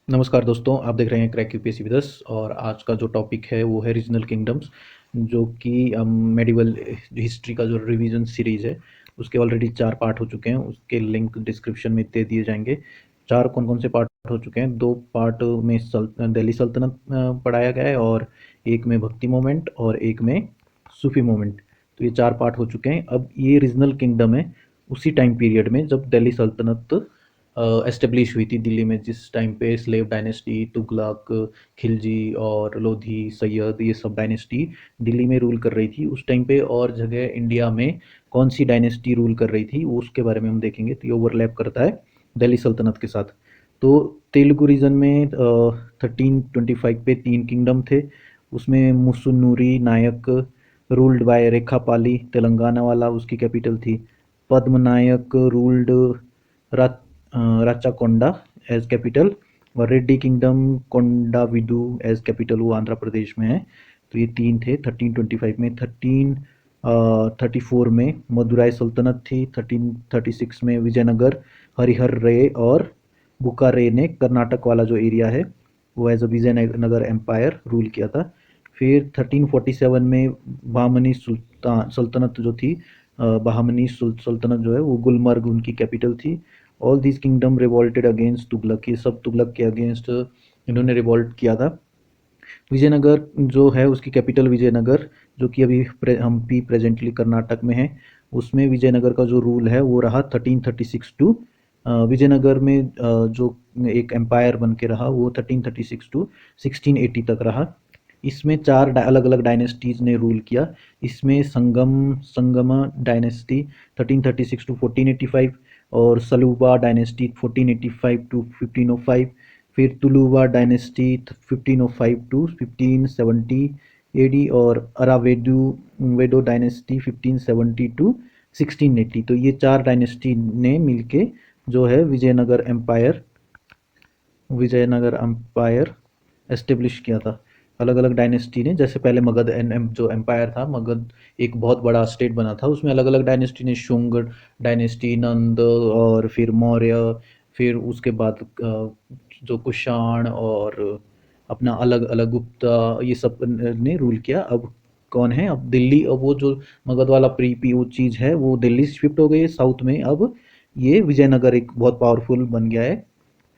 नमस्कार दोस्तों, आप देख रहे हैं क्रैक यूपीएससी विद अस। और आज का जो टॉपिक है वो है रीजनल किंगडम्स, जो कि मेडिवल हिस्ट्री का जो रिवीजन सीरीज़ है उसके ऑलरेडी 4 पार्ट हो चुके हैं। उसके लिंक डिस्क्रिप्शन में दे दिए जाएंगे। 4 कौन कौन से पार्ट हो चुके हैं? 2 पार्ट में दिल्ली सल्तनत पढ़ाया गया है, और एक में भक्ति मोमेंट, और एक में सूफी मोमेंट। तो ये 4 पार्ट हो चुके हैं। अब ये रीजनल किंगडम है उसी टाइम पीरियड में जब दिल्ली सल्तनत एस्टेब्लिश हुई थी दिल्ली में, जिस टाइम पे स्लेव डायनेस्टी, तुगलक, खिलजी और लोधी, सैयद, ये सब डायनेस्टी दिल्ली में रूल कर रही थी उस टाइम पे। और जगह इंडिया में कौन सी डायनेस्टी रूल कर रही थी वो उसके बारे में हम देखेंगे। तो ये ओवरलैप करता है दिल्ली सल्तनत के साथ। तो तेलुगु रीजन में 1325 पे 3 किंगडम थे। उसमें मुसुनूरी नायक रूल्ड बाय रेखापाली, तेलंगाना वाला, उसकी कैपिटल थी। पद्मनायक रूल्ड राचाकोंडा एज कैपिटल, और रेड्डी किंगडम कोंडाविदु एज कैपिटल, वो आंध्र प्रदेश में है। तो ये 3 थे 1325 में। 1334 में मदुराई सल्तनत थी। 1336 में विजयनगर, हरिहर रे और बुकारे ने कर्नाटक वाला जो एरिया है वो as a Vijayanagara empire rule किया था। फिर 1347 में बहमनी सुल्तान सल्तनत जो थी, बहमनी सल्तनत जो है वो गुलमर्ग उनकी कैपिटल थी। All this kingdom revolted against Tughlaq, ये सब तुगलक के अगेंस्ट इन्होंने रिवॉल्ट किया था। विजयनगर जो है उसकी कैपिटल विजयनगर, जो कि अभी हम्पी प्रेजेंटली कर्नाटक में है, उसमें विजयनगर का जो रूल है वो रहा 1336 टू विजयनगर में जो एक एम्पायर बन के रहा वो 1336 टू 1680 तक रहा। इसमें 4 अलग अलग डायनेस्टीज ने रूल किया। इसमें संगम डायनेस्टी 1336 टू 1485, और सलूबा डायनेस्टी 1485 टू 1505, फिर तुलुवा डायनेस्टी 1505 टू 1570 एडी, और अरावेडू वेडो डायनेस्टी 1570 टू 1680। तो ये 4 डायनेस्टी ने मिलके जो है विजयनगर एम्पायर एस्टेब्लिश किया था। अलग अलग डायनेस्टी ने, जैसे पहले मगध जो एम्पायर था, मगध एक बहुत बड़ा स्टेट बना था, उसमें अलग अलग डायनेस्टी ने, शुंग डायनेस्टी, नंद, और फिर मौर्य, फिर उसके बाद जो कुषाण और अपना अलग अलग गुप्ता, ये सब ने रूल किया। अब कौन है? अब दिल्ली, अब वो जो मगध वाला प्री वो चीज़ है वो दिल्ली शिफ्ट हो गई है साउथ में। अब ये विजयनगर एक बहुत पावरफुल बन गया है,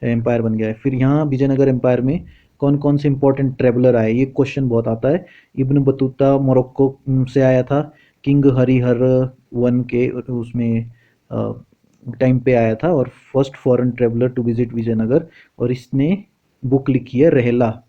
एम्पायर बन गया है। फिर यहाँ विजयनगर एम्पायर में कौन कौन से इंपॉर्टेंट ट्रेवलर आए, ये क्वेश्चन बहुत आता है। इब्न बतूता मोरक्को से आया था। किंग हरिहर वन के उसमें टाइम पे आया था, और first foreign traveller to visit Vijayanagara, और इसने बुक लिखी है रहेला।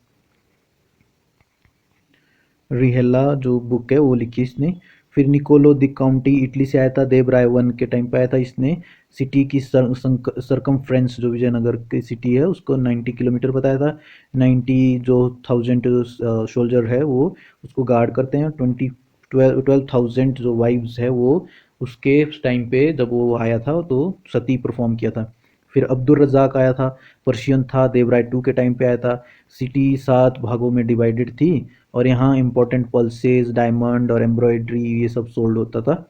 रिहेला जो बुक है वो लिखी इसने। फिर निकोलो द काउंटी इटली से आया था, देवराय वन के टाइम पे आया था इसने। सिटी की सरकमफ्रेंस जो विजयनगर की सिटी है उसको 90 किलोमीटर बताया था। 90 जो 1000 सोल्जर है वो उसको गार्ड करते हैं। 12,000 जो वाइव्स है वो उसके टाइम पे जब वो आया था तो सती परफॉर्म किया था। फिर अब्दुल रज़ाक आया था, पर्शियन था, देवराय टू के टाइम पे आया था। सिटी 7 भागों में डिवाइडेड थी, और यहाँ इंपॉर्टेंट पल्सेस, डायमंड और एम्ब्रॉयडरी ये सब सोल्ड होता था।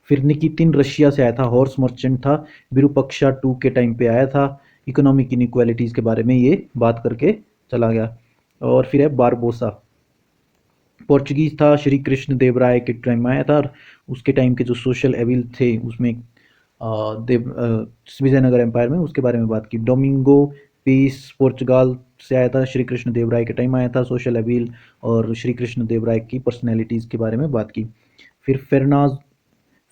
फिर निकितिन रशिया से आया था, हॉर्स मर्चेंट था, विरूपक्षा टू के टाइम पे आया था। इकोनॉमिक इनइक्वालिटीज़ के बारे में ये बात करके चला गया। और फिर है बारबोसा, पोर्चुगीज था, श्री कृष्ण देव राय के टाइम में आया था, और उसके टाइम के जो सोशल एविल थे उसमें विजयनगर एम्पायर में उसके बारे में बात की। डोमिंगो पीस पोर्चुगाल से आया था, श्री कृष्ण देव राय के टाइम आया था, सोशल एविल और श्री कृष्ण देव राय की पर्सनैलिटीज़ के बारे में बात की। फिर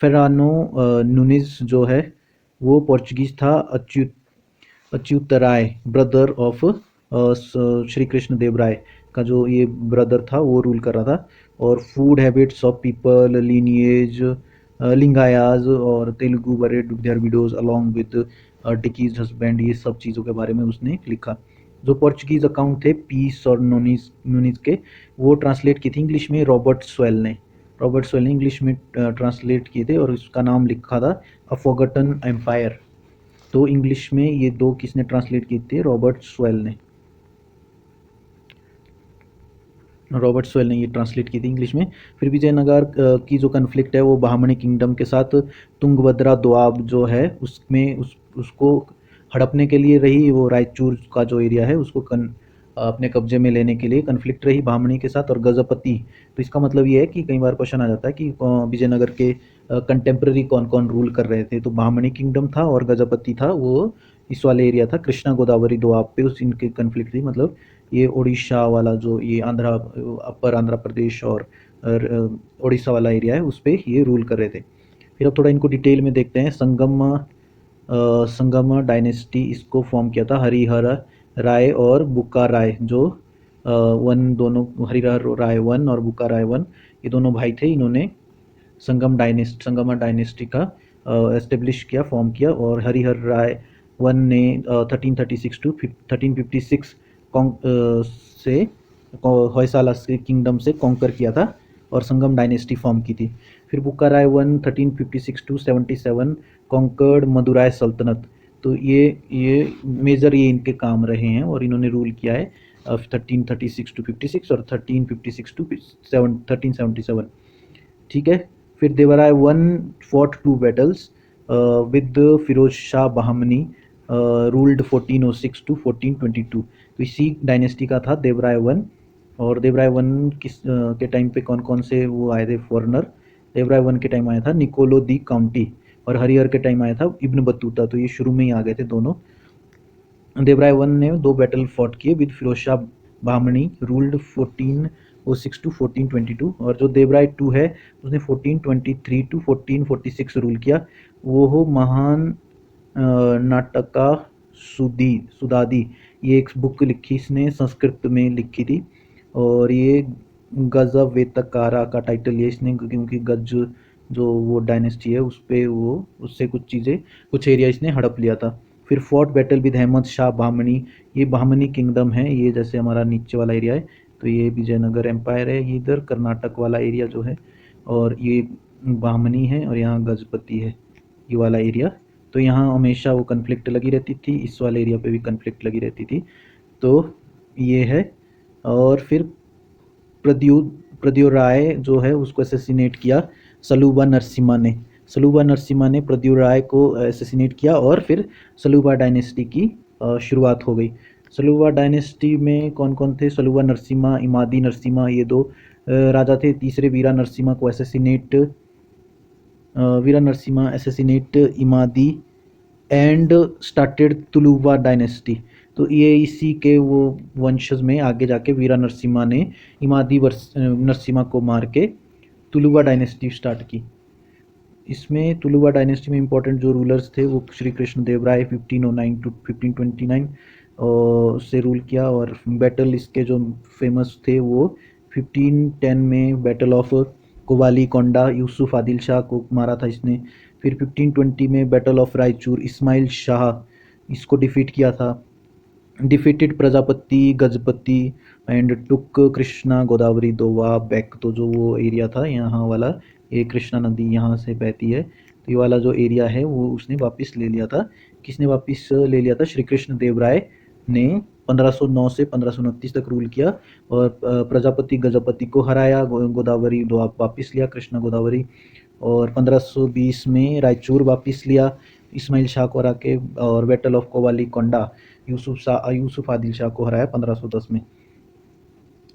फेरानो नुनिज जो है वो पोर्चुगीज था। अच्युतराय ब्रदर ऑफ श्री कृष्ण देव राय का जो ये ब्रदर था वो रूल कर रहा था। और food habits of people, lineage, Lingayats और Telugu buried their widows along with डिकीज हस्बैंड, ये सब चीज़ों के बारे में उसने लिखा। जो पोर्चुगीज़ अकाउंट थे पीस और नोनिस के, वो ट्रांसलेट की थी इंग्लिश में रॉबर्ट स्वेल ने इंग्लिश में ट्रांसलेट किए थे, और उसका नाम लिखा था अ फॉरगॉटन एम्पायर। तो इंग्लिश में ये 2 किसने ट्रांसलेट किए थे? रॉबर्ट स्वेल ने ये ट्रांसलेट की थी इंग्लिश में। फिर विजयनगर की जो कन्फ्लिक्ट है वो बहामनी किंगडम के साथ, तुंगभद्रा दोआब जो है उसमें उसको हड़पने के लिए रही, वो रायचूर का जो एरिया है उसको अपने कब्जे में लेने के लिए कन्फ्लिक्ट रही बहामनी के साथ और गजपति। तो इसका मतलब ये है कि कई बार क्वेश्चन आ जाता है कि विजयनगर के कंटेम्प्रेरी कौन कौन रूल कर रहे थे। तो बहामनी किंगडम था और गजपति था, वो इस वाले एरिया था कृष्णा गोदावरी दोआब पे, उस इनके कन्फ्लिक्ट थी। मतलब ये उड़ीसा वाला जो ये आंध्रा, अपर आंध्र प्रदेश और उड़ीसा वाला एरिया है उस पर ये रूल कर रहे थे। फिर अब थोड़ा इनको डिटेल में देखते हैं। संगम डायनेस्टी इसको फॉर्म किया था हरिहर राय और बुक्का राय, जो वन दोनों, हरिहर राय वन और बुक्का राय वन, ये दोनों भाई थे। इन्होंने संगम डायनेस्टी का एस्टेब्लिश किया, फॉर्म किया। और हरिहर राय वन ने 1336 टू 1356 से होयसाला से किंगडम से कॉन्कर किया था और संगम डायनेस्टी फॉर्म की थी। फिर बुक्का राय वन 1356 टू 77 कॉन्कर्ड मदुराई सल्तनत। तो ये मेजर ये इनके काम रहे हैं और इन्होंने रूल किया है 1336 टू 56 और 1356 टू 1377। ठीक है। फिर Devaraya one fought two battles with Firoz Shah Bahmani ruled 1406 to 1422। तो इसी डायनेस्टी का था देवराय वन। और देवराय वन के टाइम पे कौन कौन से वो आए थे फॉरनर। देवराय वन के टाइम आया था निकोलो दी काउंटी और हरिहर के टाइम आया था इब्न बतूता। तो ये शुरू में ही आ गए थे दोनों। देवराय वन ने 2 बैटल फॉट किए with Firoz Shah Bahmani ruled 1406 to 1422। और जो देवराय टू है उसने 1423 टू 1446 रूल किया। वो हो महान नाटका सुदादी, ये एक बुक लिखी इसने, संस्कृत में लिखी थी। और ये गजवेतकारा का टाइटल ये इसने, क्योंकि गज जो वो डायनेस्टी है उस पे वो उससे कुछ चीज़ें, कुछ एरिया इसने हड़प लिया था। फिर fought battle with Ahmad Shah Bahmani, ये बहामनी किंगडम है, ये जैसे हमारा नीचे वाला एरिया है तो ये विजयनगर एम्पायर है, ये इधर कर्नाटक वाला एरिया जो है, और ये बहामनी है और यहाँ गजपति है ये वाला एरिया। तो यहाँ हमेशा वो कन्फ्लिक्ट लगी रहती थी, इस वाले एरिया पे भी कन्फ्लिक्ट लगी रहती थी। तो ये है। और फिर प्रद्युराय जो है उसको असैसिनेट किया सलूबा नरसिम्हा ने। सलूबा नरसिम्हा ने प्रद्युराय को असैसिनेट किया और फिर सलूबा डायनेस्टी की शुरुआत हो गई। सलूबा डायनेस्टी में कौन कौन थे, सलूबा नरसिम्हा, इमादी नरसिम्हा, ये दो राजा थे। तीसरे वीरा नरसिम्हा को assassinate, Vira Narasimha assassinate Immadi and started Tuluva dynasty. तो ये इसी के वो वंशज में आगे जाके वीरा नरसिम्हा ने इमादी नरसिम्हा को मार के तुलुवा डायनेस्टी स्टार्ट की। इसमें तुलुवा डायनेस्टी में इंपॉर्टेंट जो रूलर्स थे वो श्री कृष्ण देव राय 1509 टू 1529 से रूल किया। और बैटल इसके जो फेमस थे वो 1510 में battle of Kovilkonda, Yusuf Adil Shah को मारा था इसने। फिर 1520 में बैटल ऑफ रायचूर, इस्माइल शाह इसको डिफीट किया था। Defeated Prajapati Gajapati and took Krishna Godavari doab back. तो जो वो एरिया था यहाँ वाला, ये कृष्णा नदी यहाँ से बहती है, तो ये वाला जो एरिया है वो उसने वापस ले लिया था। किसने वापस ले लिया था, श्री कृष्ण देव राय ने 1509 से 1529 तक रूल किया और प्रजापति गजपति को हराया, गोदावरी दोआब वापस लिया, कृष्णा गोदावरी। और 1520 में रायचूर वापस लिया इस्माइल शाह को हरा के, और battle of Kovilkonda Yusuf Adil Shah को हराया 1510 में।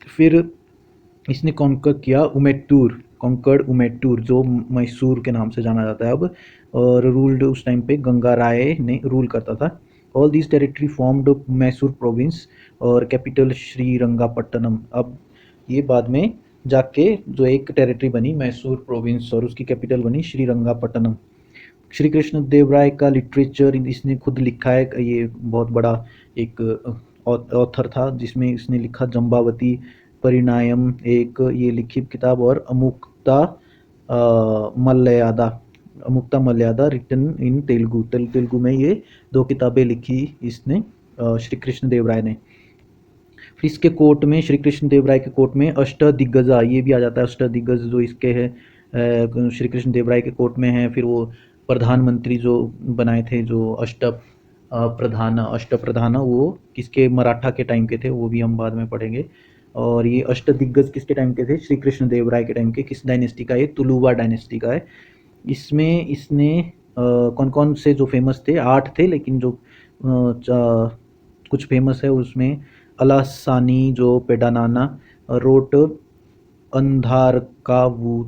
फिर इसने कॉन्कर किया कॉन्कर्ड उमेटूर जो मैसूर के नाम से जाना जाता है अब, और रूल्ड उस टाइम पे गंगा राय ने रूल करता था। All this territory formed Mysore province और कैपिटल श्रीरंगापट्टनम। अब ये बाद में जाके जो एक टेरिटरी बनी मैसूर प्रोविंस और उसकी कैपिटल बनी श्रीरंगापट्टनम। श्री कृष्ण देव राय का लिटरेचर इसने खुद लिखा है, ये बहुत बड़ा एक ऑथर था जिसमें इसने लिखा जम्बावती परिणायम एक ये लिखित किताब, और अमुक्ता मलयादा रिटन इन तेलुगु में ये 2 किताबें लिखी इसने श्री कृष्ण देव राय ने। फिर इसके कोर्ट में, श्री कृष्ण देव राय के कोर्ट में अष्टदिग्गजा ये भी आ जाता है, अष्टदिग्गज जो इसके है श्री कृष्ण देव राय के कोर्ट में है। फिर वो प्रधानमंत्री जो बनाए थे जो अष्टप्रधान वो किसके, मराठा के टाइम के थे, वो भी हम बाद में पढ़ेंगे। और ये अष्टदिग्गज किसके टाइम के थे, श्री कृष्ण देव राय के टाइम के। किस डायनेस्टी का, ये तुलुवा डायनेस्टी का है। इसमें इसने कौन कौन से जो फेमस थे, 8 थे, लेकिन जो कुछ फेमस है उसमें अलासानी जो पेडानाना रोट अंधार का वो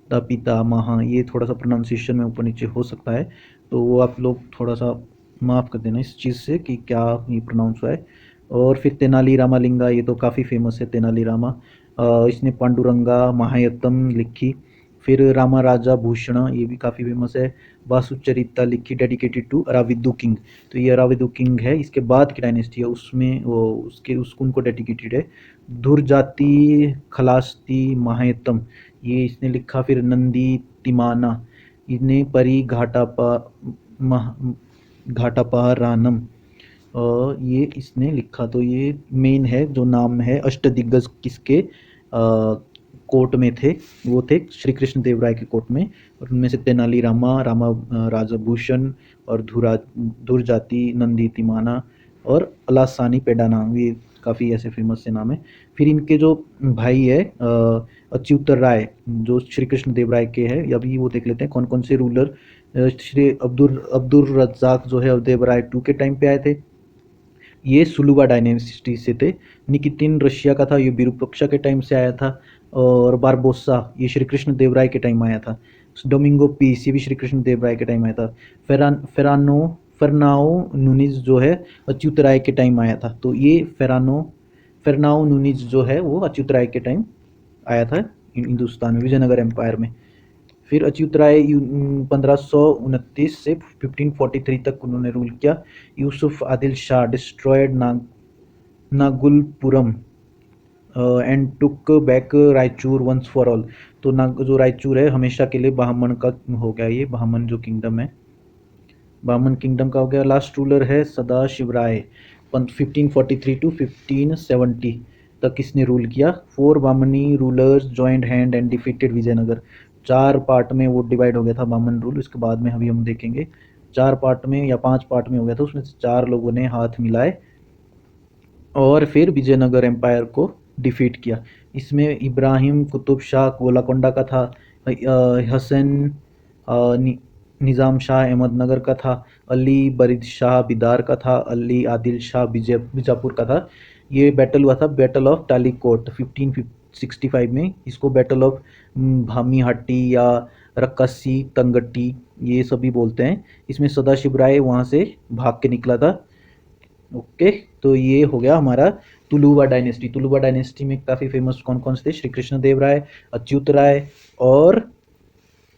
द पितामह, ये थोड़ा सा प्रोनाउंसिएशन में ऊपर नीचे हो सकता है, तो वो आप लोग थोड़ा सा माफ़ कर देना इस चीज़ से कि क्या ये प्रोनाउंस हुआ है। और फिर तेनाली रामालिंगा, ये तो काफ़ी फेमस है तेनाली रामा। इसने पांडुरंगा महायत्तम लिखी। फिर रामा राजा भूषण, ये भी काफ़ी फेमस है। वासुचरिता लिखी, डेडिकेटेड टू अराविदु किंग। तो ये अराविदु किंग है, इसके बाद की डायनेस्टी है उसमें वो उसके उसको उनको डेडिकेटेड है। धुरजाति खलास्ती महायतम, ये इसने लिखा। फिर नंदी तिमाना, इसने परी घाटापहरानम, ये इसने लिखा। तो ये मेन है जो नाम है अष्टदिग्गज किसके कोर्ट में थे, वो थे श्री कृष्ण देव राय के कोर्ट में। और उनमें से तेनाली रामा, राजभूषण और धुरजाति, नंदी तिमाना और अलासानी पेडाना, ये काफ़ी ऐसे फेमस से नाम है। फिर इनके जो भाई है अच्युतर राय, जो श्री कृष्ण देव राय के हैं, अभी वो देख लेते हैं कौन कौन से रूलर श्री अब्दुल रज्जाक जो है देव राय टू के टाइम पे आए थे, ये सुलुवा डायनेस्टी से थे। निकितिन रशिया का था, ये विरूपाक्षा के टाइम से आया था। और बारबोसा, ये श्री कृष्ण देव राय के टाइम आया था। डोमिंगो पीस, ये भी श्री कृष्ण देव राय के टाइम आया था। फेरानाओ नूनिज जो है अच्युत राय के टाइम आया था। तो ये फेरनाओ नूनिज जो है वो अच्युत राय के टाइम आया था हिंदुस्तान में, विजयनगर एम्पायर में। फिर अच्युत राय 1529 से 1543 तक उन्होंने रूल किया। Yusuf Adil Shah destroyed Nagulapuram and took back Raichur once for all. तो जो रायचूर है हमेशा के लिए बहामन का हो गया, ये बहामन जो किंगडम है बहामन किंगडम का हो गया। लास्ट रूलर है सदाशिव राय, 1543 टू 1570 तक इसने रूल किया। Four Bahmani rulers joint hand and defeated Vijayanagara. चार पार्ट में वो डिवाइड हो गया था बामन रूल, इसके बाद में अभी हम देखेंगे। चार पार्ट में या पांच पार्ट में हो गया था, उसमें से चार लोगों ने हाथ मिलाए और फिर विजयनगर एम्पायर को डिफीट किया। इसमें इब्राहिम कुतुब शाह गोलाकोंडा का था, हसन निज़ाम शाह अहमदनगर का था, अली बरीद शाह बिदार का था, अली आदिल शाह बीजापुर का था। ये बैटल हुआ था बैटल ऑफ टालीकोट 1565 में। इसको बैटल ऑफ भामीहाटी या रक्कासी तंगट्टी ये सभी बोलते हैं। इसमें सदाशिव राय वहाँ से भाग के निकला था। ओके, तो ये हो गया हमारा तुलुवा डायनेस्टी। तुलुवा डायनेस्टी में काफ़ी फेमस कौन कौन से थे? श्री कृष्ण देव राय, अच्युत राय और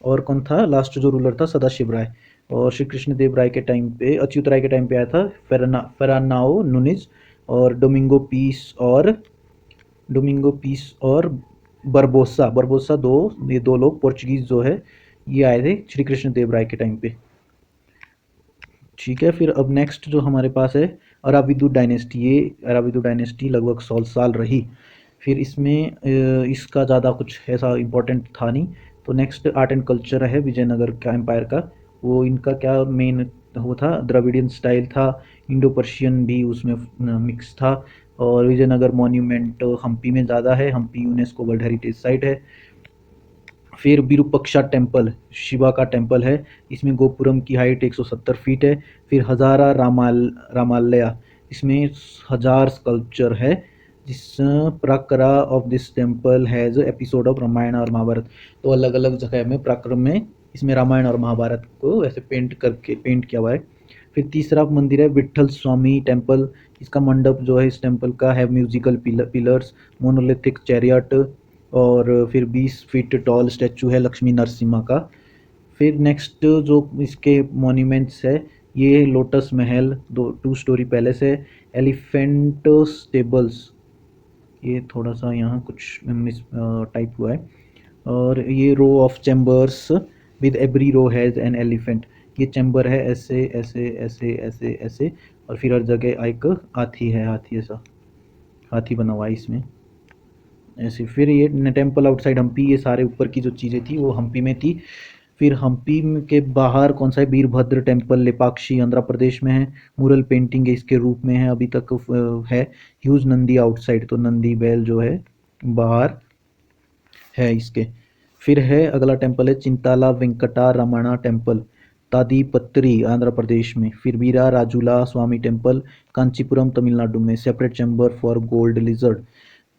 कौन था लास्ट जो रूलर था? सदाशिव राय। और श्री कृष्ण देव राय के टाइम पे, अच्युत राय के टाइम पे आया था फेरानाओ नुनिज और डोमिंगो पीस और बरबोसा दो, ये दो लोग पोर्चुगीज जो है ये आए थे श्री कृष्ण देव राय के टाइम पे। ठीक है, फिर अब नेक्स्ट जो हमारे पास है अराविदु डायनेस्टी। ये अराविदु डायनेस्टी लगभग 100 साल रही। फिर इसमें इसका ज़्यादा कुछ ऐसा इम्पोर्टेंट था नहीं। तो नेक्स्ट आर्ट एंड कल्चर है विजयनगर का एम्पायर का। वो इनका क्या मेन वो था, द्रविडियन स्टाइल था, इंडो पर्शियन भी उसमें मिक्स था। और विजयनगर मॉन्यूमेंट हम्पी में ज़्यादा है, Hampi UNESCO world heritage site है। फिर विरूपक्षा टेम्पल, शिवा का टेम्पल है, इसमें गोपुरम की हाइट 170 फीट है। फिर हजारा रामालया, इसमें 1000 स्कल्पचर है। जिस prakara of this temple has episode of Ramayana और महाभारत। तो अलग अलग जगह में प्राक्रम में इसमें रामायण और महाभारत को ऐसे पेंट किया हुआ है। फिर तीसरा मंदिर है विट्ठल स्वामी टेम्पल। इसका मंडप जो है इस टेम्पल का है म्यूजिकल पिलर्स, मोनोलिथिक चैरियट और फिर 20 फीट टॉल स्टैचू है लक्ष्मी नरसिम्हा का। फिर नेक्स्ट जो इसके मॉन्यूमेंट्स है, ये लोटस महल, 2 स्टोरी पैलेस है। एलिफेंट स्टेबल्स, ये थोड़ा सा यहाँ कुछ मिस टाइप हुआ है। और ये row of chambers with every row has an elephant. ये चैम्बर है ऐसे ऐसे ऐसे ऐसे ऐसे, और फिर हर जगह एक हाथी है, हाथी ऐसा हाथी बना हुआ है इसमें ऐसे। फिर ये टेम्पल आउटसाइड हम्पी, ये सारे ऊपर की जो चीज़ें थी वो हम्पी में थी। फिर हम्पी के बाहर कौन सा है? वीरभद्र टेम्पल लेपाक्षी आंध्र प्रदेश में है। मुरल पेंटिंग है इसके रूप में है अभी तक है। ह्यूज नंदी आउटसाइड, तो नंदी बैल जो है बाहर है इसके। फिर है अगला टेम्पल है चिंताला वेंकटा रमणा टेम्पल। तादीपत्री आंध्र प्रदेश में, फिर वीरा राजुला स्वामी टेम्पल कांचीपुरम तमिलनाडु में, separate chamber for gold lizard,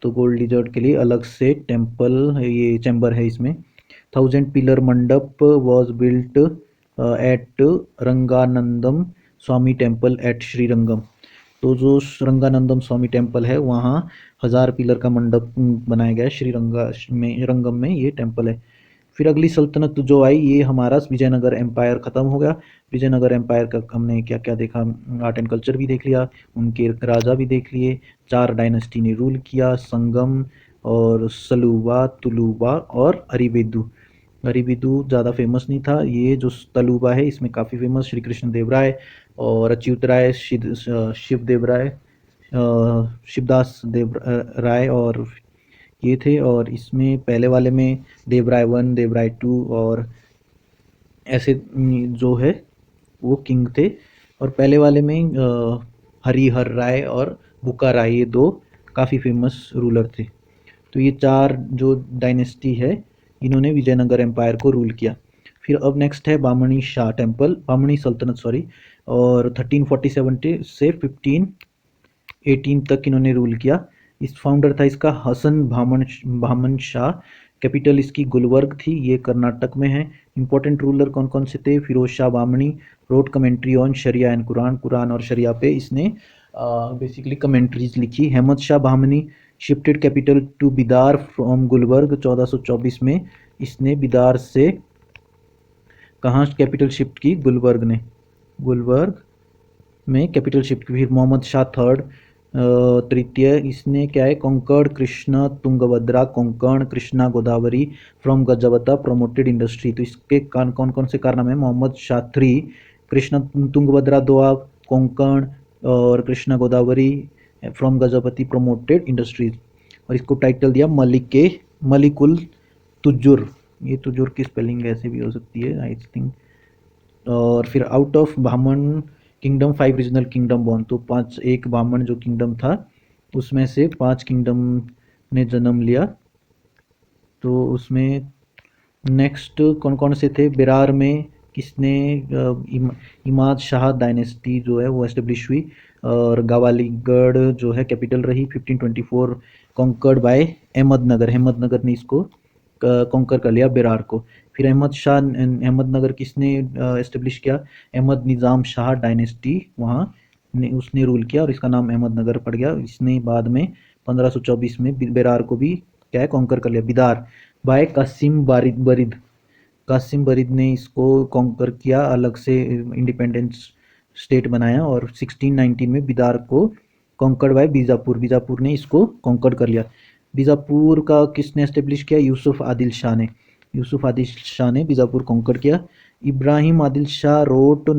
तो गोल्ड लिजर्ड के लिए अलग से टेम्पल ये चैम्बर है इसमें। 1000 pillar mandapa was built at Ranganatham Swamy temple at Srirangam, तो जो रंगानंदम स्वामी टेम्पल है वहाँ 1000 पिलर का मंडप बनाया गया है, श्रीरंगा में रंगम में ये टेम्पल है। फिर अगली सल्तनत जो आई ये हमारा विजयनगर एम्पायर ख़त्म हो गया। विजयनगर एम्पायर का हमने क्या क्या देखा, आर्ट एंड कल्चर भी देख लिया, उनके राजा भी देख लिए, 4 डायनेस्टी ने रूल किया, संगम और सलुबा तुलुबा और अरिवेदु। अरिविदु ज़्यादा फेमस नहीं था, ये जो तलुबा है इसमें काफ़ी फेमस श्री कृष्ण देव राय और अच्युत राय, शिवदेव राय, शिवदास देव राय और ये थे। और इसमें पहले वाले में देवराय 1 देवराय 2 और ऐसे जो है वो किंग थे, और पहले वाले में हरिहर राय और बुका राय ये 2 काफ़ी फेमस रूलर थे। तो ये 4 जो डायनेस्टी है इन्होंने विजयनगर एम्पायर को रूल किया। फिर अब नेक्स्ट है बामणी शाह टेम्पल, बामणी सल्तनत सॉरी, और 1347 से 1518 तक इन्होंने रूल किया। इस फाउंडर था इसका हसन भामन शाह, कैपिटल इसकी गुलबर्ग थी, ये कर्नाटक में है। इंपॉर्टेंट रूलर कौन कौन से थे, Firoz Shah Bahmani wrote commentary on Sharia and Quran, Quran और शरिया पे इसने बेसिकली कमेंट्रीज लिखी। Ahmad Shah Bahmani shifted capital to Bidar from Gulbarga, 1424 में इसने बिदार से कहाँ कैपिटल शिफ्ट की, गुलबर्ग ने, गुलबर्ग में कैपिटल शिफ्ट की। फिर मोहम्मद शाह थर्ड तृतीय, इसने क्या है, Konkan Krishna Tungabhadra, Konkan Krishna Godavari from Gajapati promoted industry, तो इसके कौन कौन से कारनामे हैं, मोहम्मद शाह 3 कृष्णा तुंगभद्रा दोआब, कोंकण और Krishna Godavari from Gajapati promoted industries, और इसको टाइटल दिया मलिकुल तुजुर, ये तुजुर की स्पेलिंग ऐसे भी हो सकती है आई थिंक। और फिर आउट ऑफ ब्राह्मण किंगडम 5 रीजनल किंगडम बॉर्न, तो 5 एक ब्राह्मण जो किंगडम था उसमें से 5 किंगडम ने जन्म लिया। तो उसमें नेक्स्ट कौन कौन से थे, बेरार में किसने इमाद शाह डायनेस्टी जो है वो एस्टेब्लिश हुई, और गावालीगढ़ जो है कैपिटल रही। 1524 कॉन्कर्ड बाय अहमदनगर, अहमदनगर ने इसको कॉन्कर कर लिया बेरार को। फिर अहमदनगर किसने एस्टेब्लिश किया, अहमद निज़ाम शाह डायनेस्टी वहाँ ने उसने रूल किया और इसका नाम अहमदनगर पड़ गया। इसने बाद में 1524 में बेरार को भी क्या है कॉन्कर कर लिया। बिदार बाय कासिम बरीद ने इसको कॉन्कर किया, अलग से इंडिपेंडेंस स्टेट बनाया, और 1619 में बिदार को कॉन्कर्ड बाय बीजापुर ने इसको कॉन्कर कर लिया। बीजापुर का किसने एस्टेब्लिश किया, यूसुफ आदिल शाह ने बीजापुर कॉन्कर किया। Ibrahim Adil Shah wrote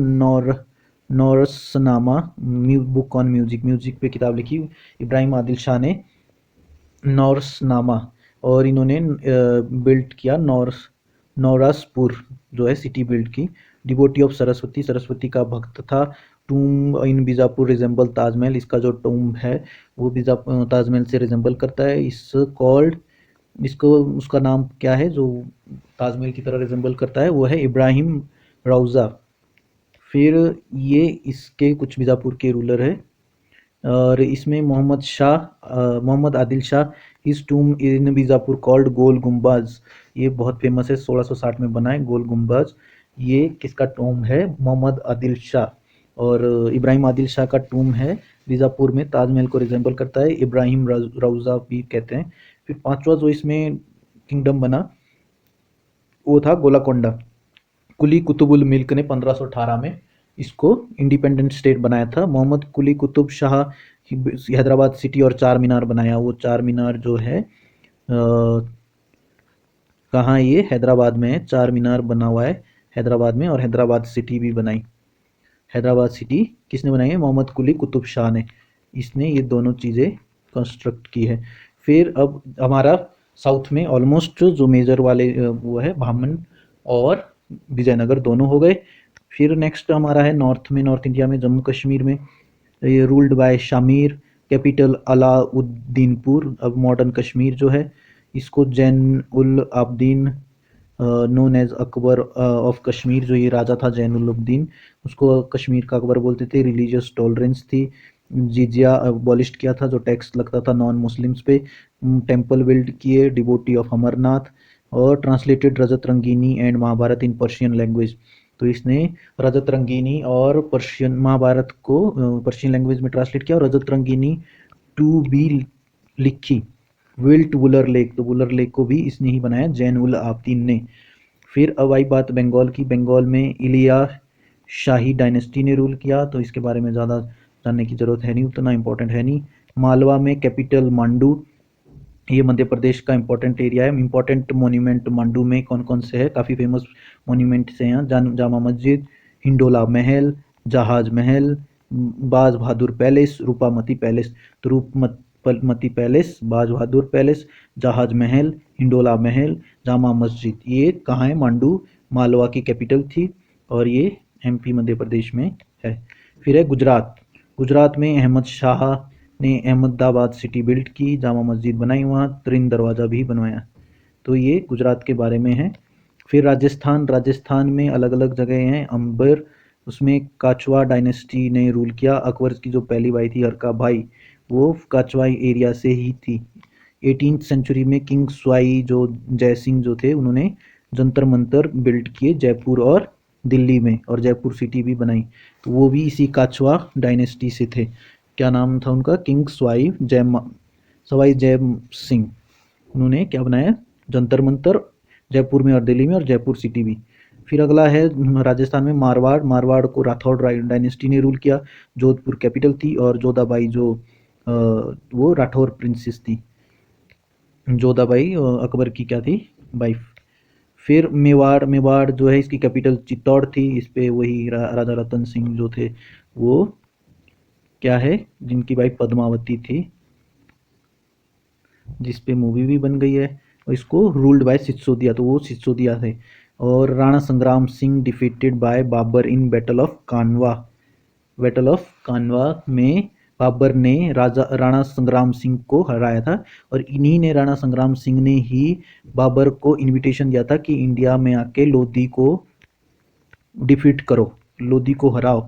Naurasnama book on music पे किताब लिखी इब्राहिम आदिल शाह ने, नॉर्सनामा, और इन्होंने बिल्ड किया नौरासपुर जो है सिटी बिल्ड की। डिवोटी ऑफ सरस्वती का भक्त था। टूम इन बीजापुर रिजेंबल ताजमहल, इसका जो टूम है वो ताजमहल से रिजेंबल करता है। इसको उसका नाम क्या है जो ताजमहल की तरह रिजेंबल करता है, वो है इब्राहिम रौज़ा। फिर ये इसके कुछ बीजापुर के रूलर है, और इसमें मोहम्मद आदिल शाह, इस टूम इन बीजापुर कॉल्ड गोल गुम्बाज, ये बहुत फेमस है, 1660 में बना है गोल गुम्बाज। ये किसका टूम है, मोहम्मद आदिल शाह। और इब्राहिम आदिल शाह का टूम है बीजापुर में, ताजमहल को रिजेंबल करता है, इब्राहिम रौज़ा भी कहते हैं। फिर 5वां जो इसमें किंगडम बना वो था गोलाकोंडा। कुली कुतुबुल मिल्क ने 1518 में इसको इंडिपेंडेंट स्टेट बनाया था। मोहम्मद कुली कुतुब शाह हैदराबाद सिटी और 4 मीनार बनाया, वो 4 मीनार जो है कहाँ, ये हैदराबाद में है, 4 मीनार बना हुआ है हैदराबाद में, और हैदराबाद सिटी भी बनाई। हैदराबाद सिटी किसने बनाई है, मोहम्मद कुली कुतुब शाह ने, इसने ये दोनों चीज़ें कंस्ट्रक्ट की है। फिर अब हमारा साउथ में ऑलमोस्ट जो मेजर वाले वो है ब्राह्मण और विजयनगर दोनों हो गए। फिर नेक्स्ट हमारा है नॉर्थ इंडिया में, जम्मू कश्मीर में, ये ruled by Shamir, capital Alauddinpur. अब मॉडर्न कश्मीर जो है इसको Zain ul Abidin known as Akbar of Kashmir, जो ये राजा था जैनुलब्दीन, उसको कश्मीर का अकबर बोलते थे। रिलीजियस टॉलरेंस थी, जिजिया अबॉलिश किया था जो टैक्स लगता था नॉन मुस्लिम्स पे। टेम्पल बिल्ड किए, डिवोटी ऑफ अमरनाथ, और translated Rajatarangini and Mahabharata in Persian language. तो इसने रजत रंगीनी और पर्शियन महाभारत को पर्शियन लैंग्वेज में ट्रांसलेट किया, और रजत रंगीनी टू बी लिखी। विल्ट वुलर लेक, तो वुलर लेक को भी इसने ही बनाया, जैन उल आबदीन ने। फिर अब आई बात बंगाल की। बंगाल में इलिया शाही डायनेस्टी ने रूल किया, तो इसके बारे में ज़्यादा जानने की ज़रूरत है नहीं, उतना इंपॉर्टेंट है नहीं। मालवा में कैपिटल मांडू, ये मध्य प्रदेश का इंपॉर्टेंट एरिया है। इंपॉर्टेंट मोन्यूमेंट मांडू में कौन कौन से है, काफ़ी फेमस मोन्यूमेंट्स हैं यहाँ। जामा मस्जिद, हिंडोला महल, जहाज महल, बाज बहादुर पैलेस, रूपामती पैलेस। तो रूपमती पैलेस, बाज बहादुर पैलेस, जहाज महल, हिंडोला महल, जामा मस्जिद, ये कहाँ है? मांडू, मालवा की कैपिटल थी, और ये एमपी मध्य प्रदेश में है। फिर है गुजरात। गुजरात में अहमद शाह ने अहमदाबाद सिटी बिल्ड की, जामा मस्जिद बनाई, वहाँ त्रिन दरवाज़ा भी बनवाया। तो ये गुजरात के बारे में है। फिर राजस्थान। राजस्थान में अलग अलग जगह हैं। अंबर, उसमें काचवा डायनेस्टी ने रूल किया। अकबर की जो पहली वाइफ थी हरका भाई, वो काचवाई एरिया से ही थी। 18th सेंचुरी में किंग स्वाई जो जय सिंह जो थे, उन्होंने जंतर मंतर बिल्ड किए जयपुर और दिल्ली में, और जयपुर सिटी भी बनाई, तो वो भी इसी काचवा डायनेस्टी से थे। क्या नाम था उनका? किंग सवाई जय सिंह। उन्होंने क्या बनाया? जंतर मंतर, जयपुर में और दिल्ली में, और जयपुर सिटी भी। फिर अगला है राजस्थान में मारवाड़। मारवाड़ को राठौड़ डायनेस्टी ने रूल किया, जोधपुर कैपिटल थी, और जोधाबाई जो वो राठौर प्रिंसेस थी। जोधाबाई अकबर की क्या थी? वाइफ। फिर मेवाड़। मेवाड़ जो है इसकी कैपिटल चित्तौड़ थी, इस पे वही राजा रतन सिंह जो थे, वो क्या है, जिनकी वाइफ पद्मावती थी, जिस पे मूवी भी बन गई है, और इसको रूल्ड बाय सिसोदिया, तो वो सिसोदिया थे। और Rana Sangram Singh defeated by Babur in battle of Khanwa. Battle of Khanwa में बाबर ने राणा संग्राम सिंह को हराया था, और इन्हीं ने, राणा संग्राम सिंह ने ही बाबर को इनविटेशन दिया था कि इंडिया में आके लोधी को डिफीट करो, लोधी को हराओ।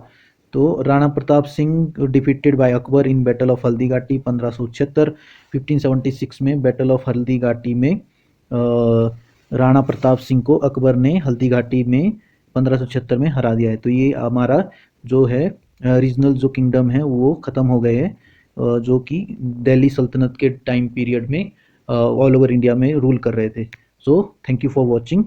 तो Rana Pratap Singh defeated bye Akbar in battle of Haldi Ghati 1576। 1576 में बैटल ऑफ हल्दी घाटी में राणा प्रताप सिंह को अकबर ने हल्दी घाटी में 1576 में हरा दिया है। तो ये हमारा जो है रीजनल जो किंगडम है वो ख़त्म हो गए हैं, जो कि दिल्ली सल्तनत के टाइम पीरियड में ऑल ओवर इंडिया में रूल कर रहे थे। So thank you for watching.